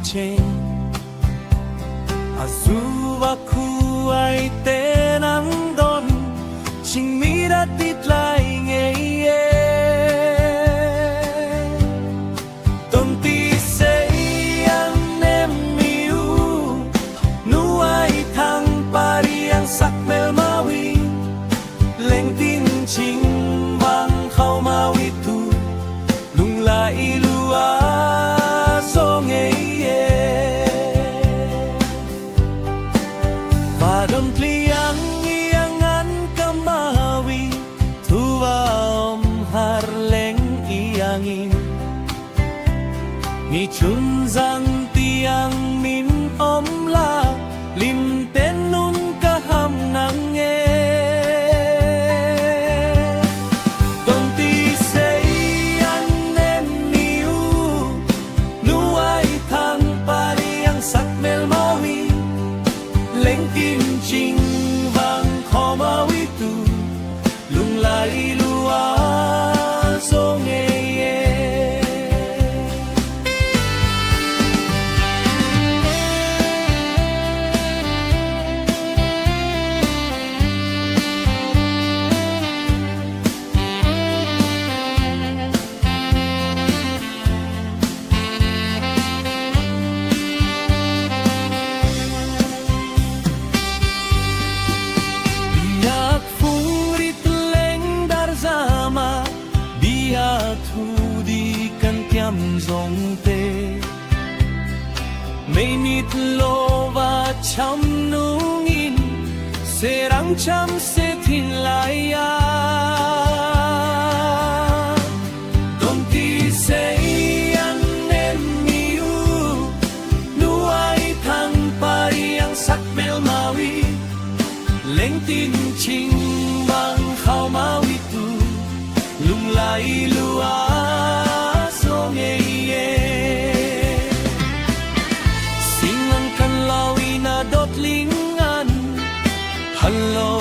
cheng azuwa ku ai te nang don ching mi da tit lai nge ye ton ti sei ang nem mi u nu ai thang pariang sak mel mawi leng tin ching bang khau mawi tu lung lai lua so nge ye và đâm kliang yang an kamawi tuwa har leng iangin ni chun zang tiang min la lim ten nun ka ham nang nge ton ti sei an nem niu nu ai thang pariang sak mel mawi leng tin ching vang kho mawi tu lung lai lua so nge ye thu đi kan tiam zong te mei nit lo va cham nung in se rang cham se thin lai ya ton ti sei an nem mi u nu ai thang pariang sak mel mawi leng tin ching bang khao mawi tu lung lai lua so nge ye sing ang kan lawi na dot lingan hello